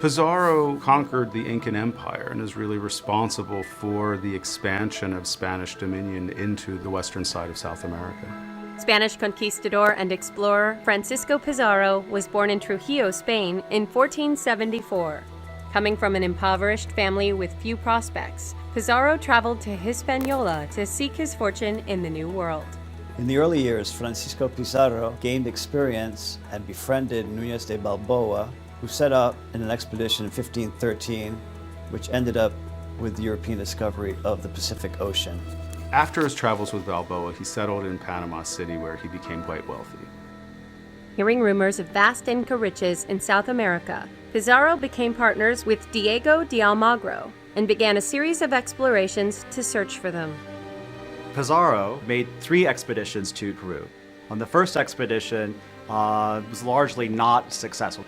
Pizarro conquered the Incan Empire and is really responsible for the expansion of Spanish dominion into the western side of South America. Spanish conquistador and explorer Francisco Pizarro was born in Trujillo, Spain in 1474. Coming from an impoverished family with few prospects, Pizarro traveled to Hispaniola to seek his fortune in the New World. In the early years, Francisco Pizarro gained experience and befriended Núñez de Balboa, who set out in an expedition in 1513, which ended up with the European discovery of the Pacific Ocean. After his travels with Balboa, he settled in Panama City, where he became quite wealthy. Hearing rumors of vast Inca riches in South America, Pizarro became partners with Diego de Almagro and began a series of explorations to search for them. Pizarro made 3 expeditions to Peru. On the first expedition, was largely not successful.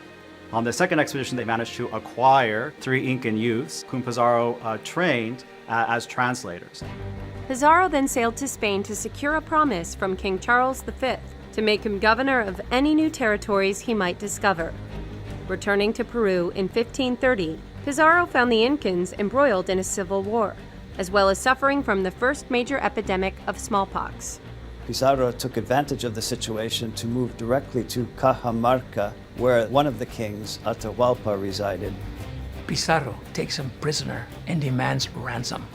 On the second expedition, they managed to acquire 3 Incan youths, whom Pizarro trained as translators. Pizarro then sailed to Spain to secure a promise from King Charles V to make him governor of any new territories he might discover. Returning to Peru in 1530, Pizarro found the Incans embroiled in a civil war, as well as suffering from the first major epidemic of smallpox. Pizarro took advantage of the situation to move directly to Cajamarca, where one of the kings, Atahualpa, resided. Pizarro takes him prisoner and demands ransom,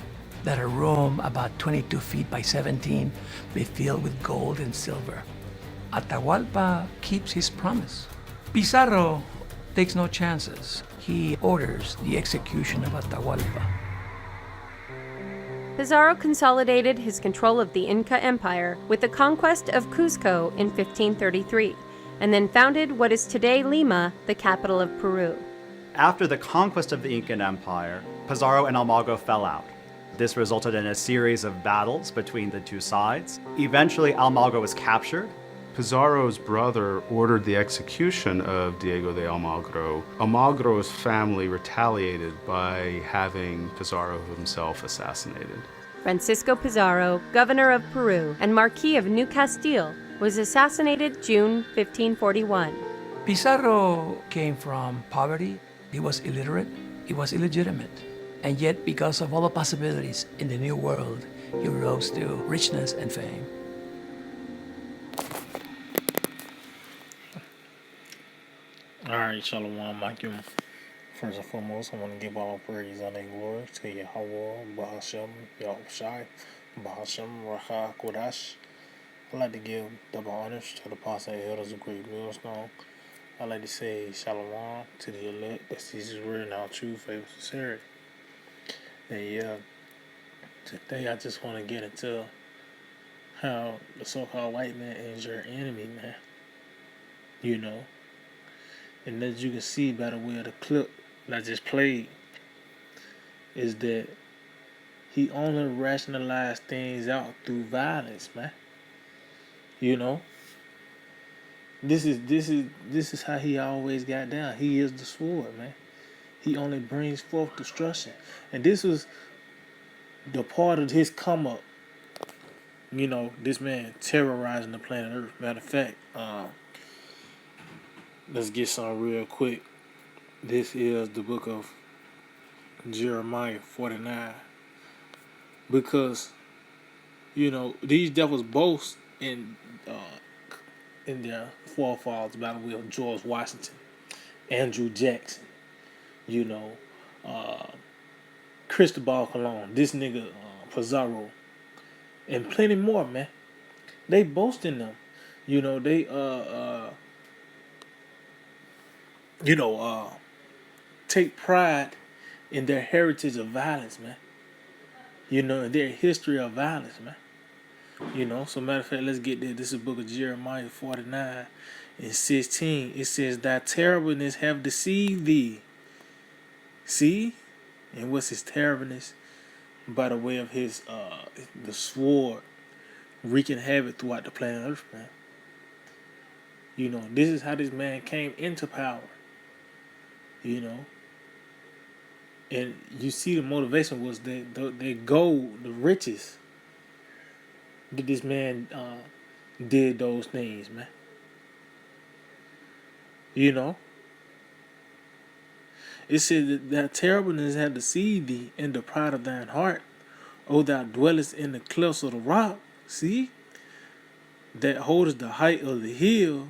that a room about 22 feet by 17 be filled with gold and silver. Atahualpa keeps his promise. Pizarro takes no chances. He orders the execution of Atahualpa. Pizarro consolidated his control of the Inca Empire with the conquest of Cuzco in 1533, and then founded what is today Lima, the capital of Peru. After the conquest of the Incan Empire, Pizarro and Almagro fell out. This resulted in a series of battles between the two sides. Eventually, Almagro was captured. Pizarro's brother ordered the execution of Diego de Almagro. Almagro's family retaliated by having Pizarro himself assassinated. Francisco Pizarro, governor of Peru and Marquis of New Castile, was assassinated June 1541. Pizarro came from poverty. He was illiterate. He was illegitimate. And yet, because of all the possibilities in the New World, he rose to richness and fame. Alright, Shalom, Mike. First and foremost, I want to give all praise and glory to Yahweh, Bahashem, Yahushai, Bahashem, Racha, Kodash. I'd like to give double honors to the pastor and elders of Great Millstone. I'd like to say Shalom to the elect, that sees his word in our true faith, sincerity. And yeah, today I just want to get into how the so-called white man is your enemy, man. You know. And as you can see by the way of the clip that I just played, is that he only rationalized things out through violence, man. You know? This is how he always got down. He is the sword, man. He only brings forth destruction. And this was the part of his come up. You know, this man terrorizing the planet Earth. Matter of fact, let's get some real quick. This is the book of Jeremiah 49. Because, you know, these devils boast in their forefathers by the way of George Washington, Andrew Jackson, you know, Cristobal Colon, this nigga Pizarro, and plenty more, man. They boast in them. You know, they take pride in their heritage of violence, man. You know, their history of violence, man. You know, so matter of fact, let's get there. This is the book of Jeremiah 49 and 16. It says, "Thy terribleness have deceived thee." See? And what's his terribleness? By the way of his the sword wreaking havoc throughout the planet Earth, man. You know, this is how this man came into power. You know. And you see the motivation was the gold, the riches that this man did those things, man. You know? It said that terribleness had deceived thee in the pride of thine heart, O thou dwellest in the clefts of the rock. See? That holdest the height of the hill.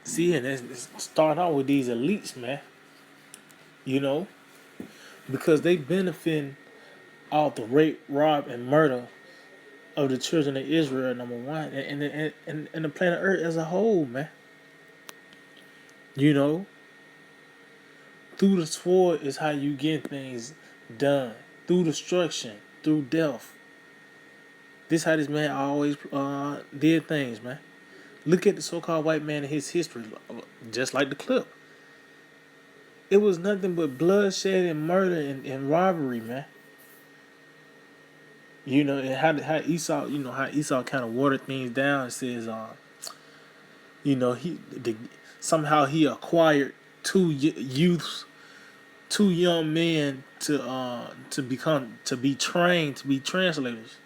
See, and it's starting out with these elites, man. You know? Because they benefiting off the rape, rob, and murder of the children of Israel, number one, and the planet Earth as a whole, man. You know? Through the sword is how you get things done. Through destruction, through death. This how this man always did things, man. Look at the so-called white man in his history, just like the clip. It was nothing but bloodshed and murder and robbery, man. You know, and how Esau, how Esau kind of watered things down. It says, somehow he acquired two youths, two young men to be trained to be translators.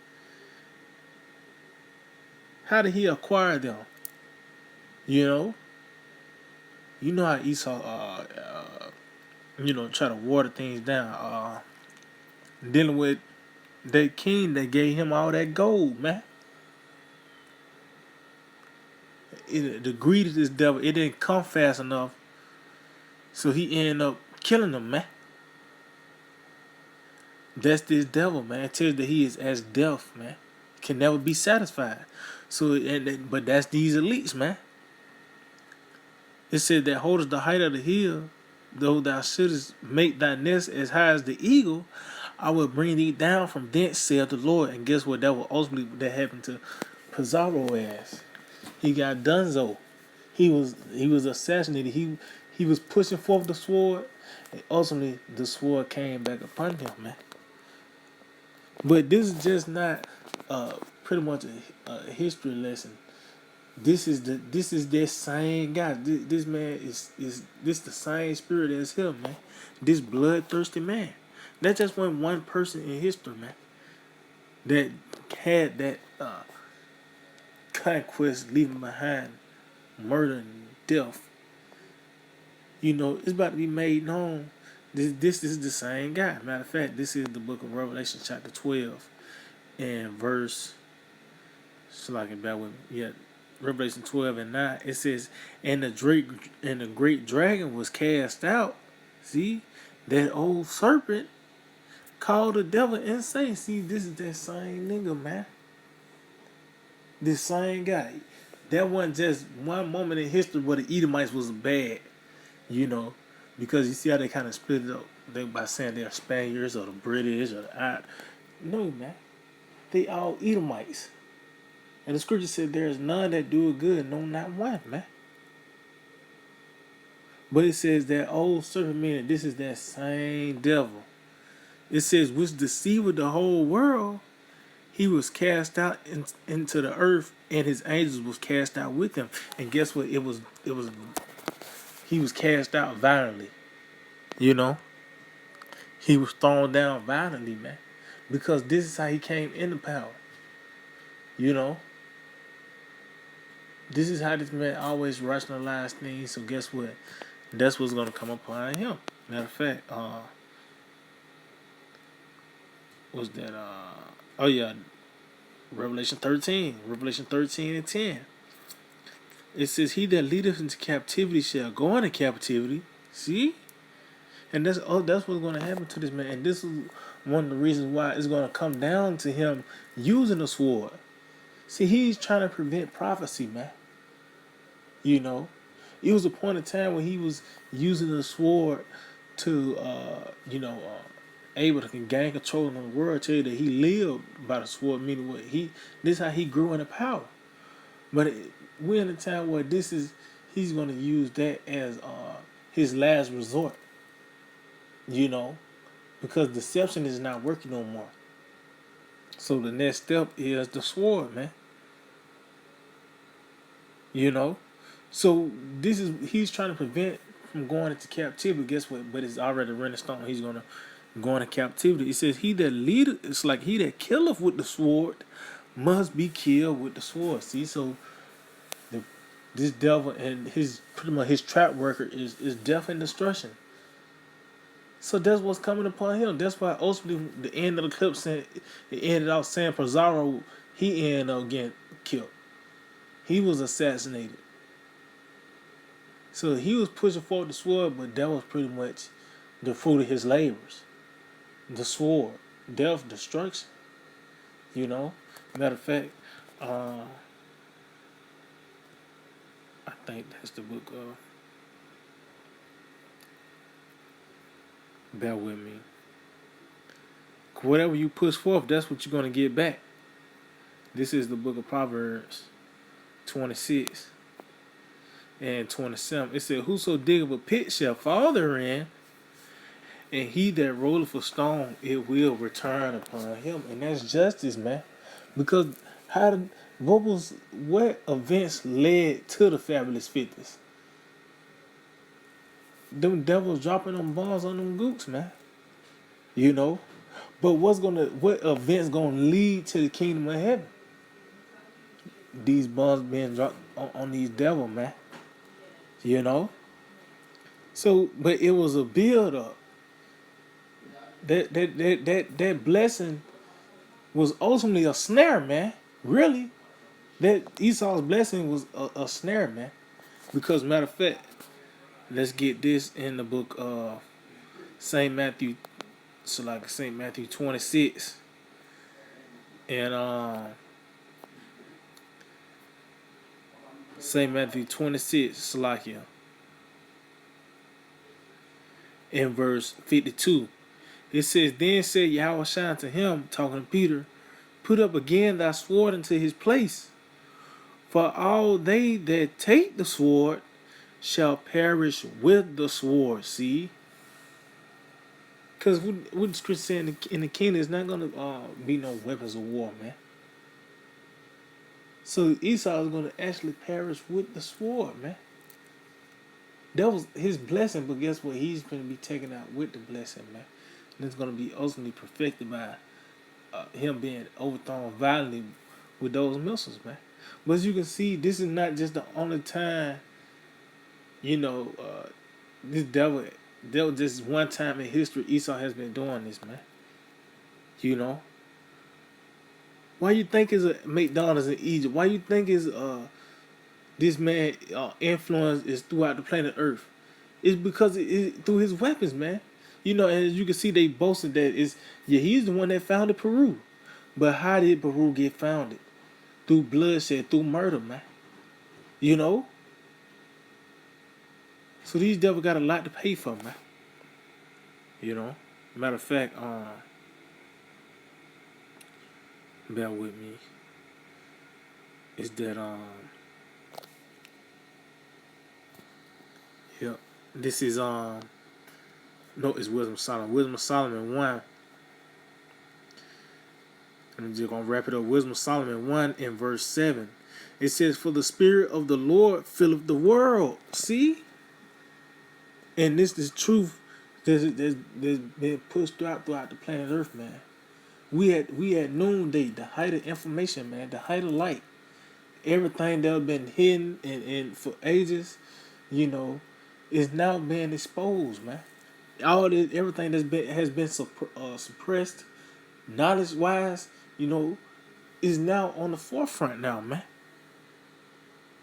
How did he acquire them? You know how Esau, try to water things down. Dealing with that king that gave him all that gold, man. The greed of this devil, it didn't come fast enough, so he ended up killing them, man. That's this devil, man. It tells you that he is as death, man. Can never be satisfied. So, but that's these elites, man. It said that holdest the height of the hill, though thou shouldest make thy nest as high as the eagle, I will bring thee down from thence, saith the Lord. And guess what? That was ultimately that happened to Pizarro ass. He got donezo. He was assassinated. He was pushing forth the sword, and ultimately the sword came back upon him, man. But this is just not pretty much a history lesson. This is that same guy. This man is this the same spirit as him, man. This bloodthirsty man. That just wasn't one person in history, man, that had that conquest, leaving behind murder and death. It's about to be made known. This is the same guy. Matter of fact, this is the book of Revelation, chapter 12, and verse. So I can bear with me. Yeah, Revelation 12 and 9. It says, and the great dragon was cast out. See, that old serpent called the devil and Satan. See, this is that same nigga, man. This same guy. That wasn't just one moment in history where the Edomites was bad, because you see how they kind of split it up by saying they're Spaniards or the British or the No, man. They all Edomites. And the scripture said there is none that do it good, no, not one, man. But it says that old serpent, meaning this is that same devil. It says, which deceived the whole world, he was cast out into the earth, and his angels was cast out with him. And guess what? He was cast out violently. He was thrown down violently, man. Because this is how he came into power. This is how this man always rationalized things. So guess what? That's what's going to come upon him. Matter of fact, was that Revelation 13 and 10. It says, he that leadeth into captivity shall go into captivity. See? And that's what's going to happen to this man. And this is one of the reasons why it's going to come down to him using the sword. See, he's trying to prevent prophecy, man. It was a point in time when he was using the sword to, able to gain control of the world. Tell you that he lived by the sword, meaning what this is how he grew into power. But we're in a time where he's going to use that as his last resort. Because deception is not working no more. So the next step is the sword, man. So he's trying to prevent from going into captivity. Guess what? But it's already written in stone. He's going to go into captivity. It says, he that leadeth, it's like he that killeth with the sword must be killed with the sword. See, so this devil and pretty much his trap worker is death and destruction. So that's what's coming upon him. That's why ultimately the end of the clip saying it ended off saying Pizarro, he ended up getting killed. He was assassinated. So he was pushing forward the sword, but that was pretty much the fruit of his labors. The sword, death, destruction. You know, matter of fact, I think that's the book of. Bear with me. Whatever you push forth, that's what you're gonna get back. This is the book of Proverbs 26 and 27. It said, "Whoso diggeth a pit shall fall therein, and he that rolleth a stone, it will return upon him." And that's justice, man. Because what events led to the Fabulous 50s? Them devils dropping them bombs on them gooks, man. You know? But what events gonna lead to the kingdom of heaven? These bombs being dropped on these devils, man. You know? So, but it was a build up. That blessing was ultimately a snare, man. Really. That Esau's blessing was a snare, man. Because matter of fact, let's get this in the book of St. Matthew. So like St. Matthew 26. And St. Matthew 26, Salakia. In verse 52. It says, "Then said Yahweh to him," talking to Peter, "Put up again thy sword into his place. For all they that take the sword shall perish with the sword." See? Because what the scripture saying in the kingdom is not going to be no weapons of war, man. So Esau is going to actually perish with the sword, man. That was his blessing, but guess what? He's going to be taken out with the blessing, man. And it's going to be ultimately perfected by him being overthrown violently with those missiles, man. But as you can see, this is not just the only time, this devil just one time in history Esau has been doing this, man. You know? Why you think is a McDonald's in Egypt? Why you think is this man influence is throughout the planet Earth? It's because it's through his weapons, man. And as you can see, they boasted that he's the one that founded Peru. But how did Peru get founded? Through bloodshed, through murder, man. You know? So these devils got a lot to pay for, man. You know? Matter of fact, bear with me. Is that yep. This is it's Wisdom of Solomon. Wisdom of Solomon 1. I'm just gonna wrap it up. Wisdom of Solomon 1 in verse 7. It says, "For the Spirit of the Lord filleth the world." See? And this is truth there's been pushed throughout the planet Earth, man. We had noonday, the height of information, man, the height of light. Everything that has been hidden and for ages, is now being exposed, man. Everything has been suppressed, knowledge wise, is now on the forefront now, man.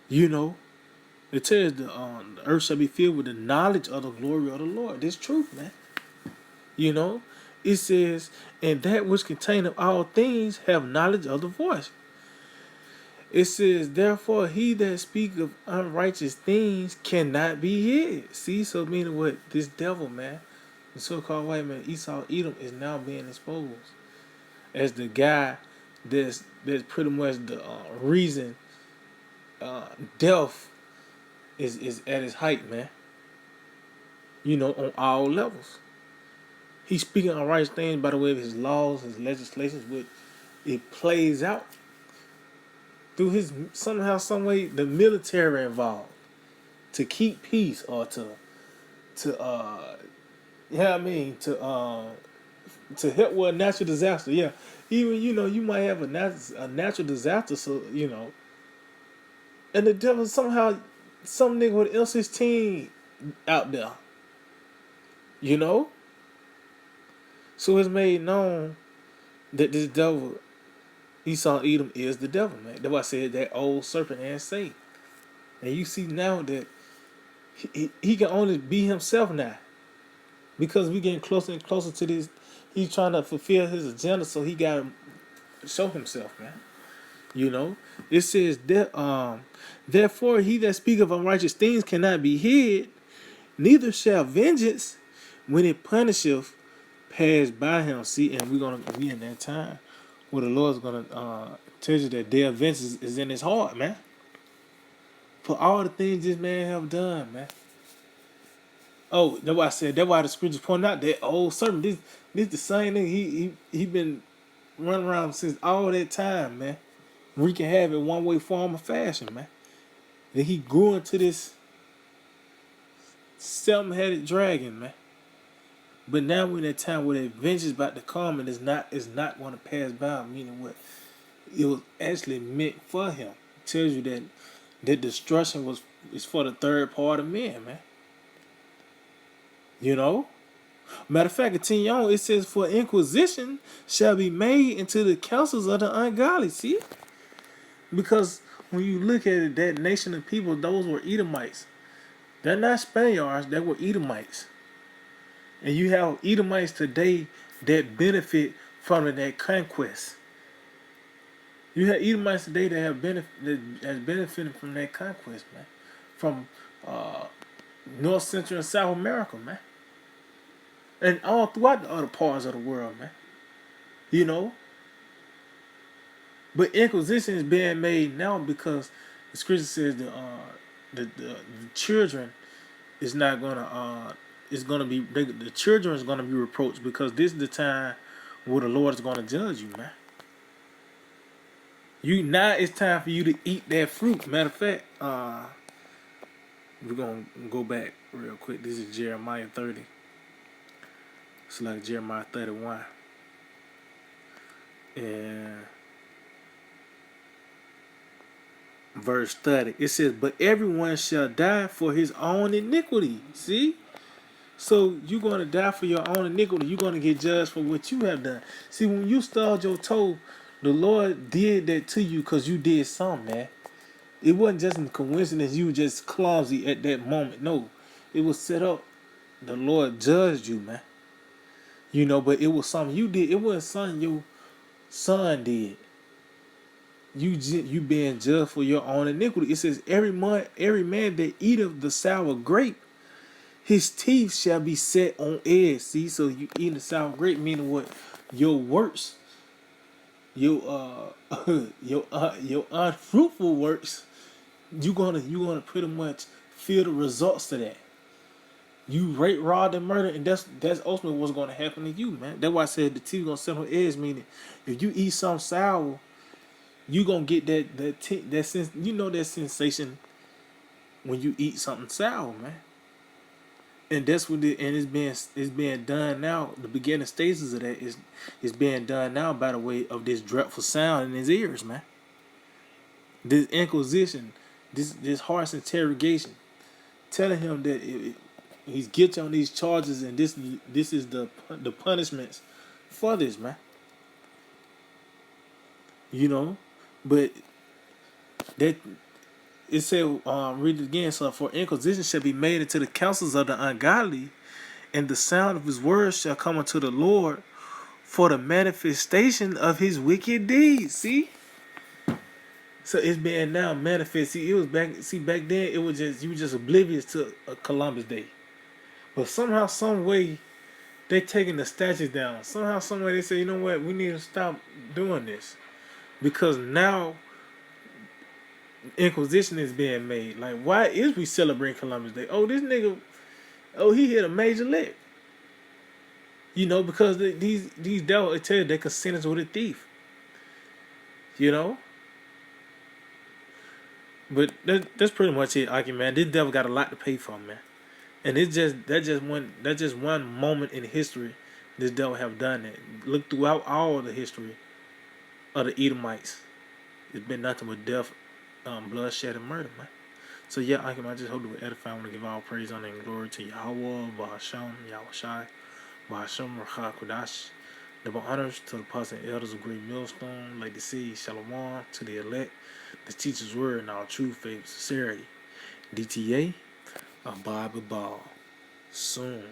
It tells the earth shall be filled with the knowledge of the glory of the Lord. This truth, man. It says, "And that which containeth all things have knowledge of the voice." It says, "Therefore he that speaketh unrighteous things cannot be hid." See, so meaning what? This devil, man, the so-called white man, Esau Edom, is now being exposed as the guy that's pretty much the reason death is at its height, man. On all levels. He's speaking unrighteous things by the way of his laws, his legislations, which it plays out through his somehow, some way, the military involved to keep peace or to help with a natural disaster. Yeah, even you might have a natural disaster, so and the devil somehow some nigga with else his team out there, So it's made known that this devil, Esau Edom, is the devil, man. That's why I said that old serpent and Satan. And you see now that he can only be himself now. Because we getting closer and closer to this. He's trying to fulfill his agenda, so he got to show himself, man. You know, it says that therefore he that speaketh unrighteous things cannot be hid, neither shall vengeance when it punisheth pass by him. See, and we're gonna be in that time where the Lord's gonna tell you that their vengeance is in his heart, man. For all the things this man have done, man. Oh, that's why I said, that's why the scriptures point out that old serpent. This the same thing he been running around since all that time, man. Wreaking havoc one way, form, or fashion, man. Then he grew into this seven-headed dragon, man. But now we're in that time where the vengeance about to come and is not going to pass by, meaning what it was actually meant for him. It tells you that destruction is for the third part of men, man. You know? Matter of fact, continue on, it says, for inquisition shall be made into the councils of the ungodly. See? Because when you look at it, that nation of people, those were Edomites. They're not Spaniards, they were Edomites. And you have Edomites today that benefit from that conquest. You have Edomites today that have benefited from that conquest, man. From North, Central, and South America, man. And all throughout the other parts of the world, man. You know? But inquisition is being made now because the scripture says the children is not gonna the children is gonna be reproached because this is the time where the Lord is gonna judge you, man. Now it's time for you to eat that fruit. Matter of fact, we're gonna go back real quick. This is Jeremiah 30. It's like Jeremiah 31. And verse 30. It says, but everyone shall die for his own iniquity. See? So you're going to die for your own iniquity. You're going to get judged for what you have done. See, when you stubbed your toe, the Lord did that to you because you did something, man. It wasn't just a coincidence. You were just clumsy at that moment. No. It was set up. The Lord judged you, man. You know, but it was something you did. It wasn't something your son did. You being judged for your own iniquity. It says, every man that eateth the sour grape, his teeth shall be set on edge. See, so you eating the sour grape, meaning what? Your works, your unfruitful works, you gonna pretty much feel the results to that. You rape, robbed, and murder, and that's ultimately what's gonna happen to you, man. That's why I said the teeth gonna set on edge, meaning if you eat something sour, you gonna get that sense. You know that sensation when you eat something sour, man. And that's what it's being done now. The beginning stages of that is being done now by the way of this dreadful sound in his ears, man. This inquisition, this harsh interrogation, telling him that he's guilty on these charges, and this is the punishments for this, man. You know, but that. It said, read it again. So, for inquisition shall be made into the counsels of the ungodly, and the sound of his words shall come unto the Lord for the manifestation of his wicked deeds. See? So it's being now manifest. See, it was back then it was you were just oblivious to Columbus Day. But somehow, some way, they taking the statues down. Somehow, some way they say, you know what, we need to stop doing this. Because now inquisition is being made. Like, why is we celebrating Columbus Day? Oh, this nigga, he hit a major lick. You know, because these devils, I tell you, they can sentence with a thief. You know? But that's pretty much it, Aki, man. This devil got a lot to pay for, man. And that's just one moment in history this devil have done that. Look throughout all the history of the Edomites. It's been nothing but death, bloodshed, and murder, man. So yeah, I just hope to edify. I want to give all praise, honor, and glory to Yahweh, Bahasham, Yahushai, Bahasham Rakha Kudash. Double honors to the apostles and elders of Great Millstone, like the sea, Shalom, to the elect, the teacher's word, and our true faith, sincerity. DTA, Abba Ball. Soon.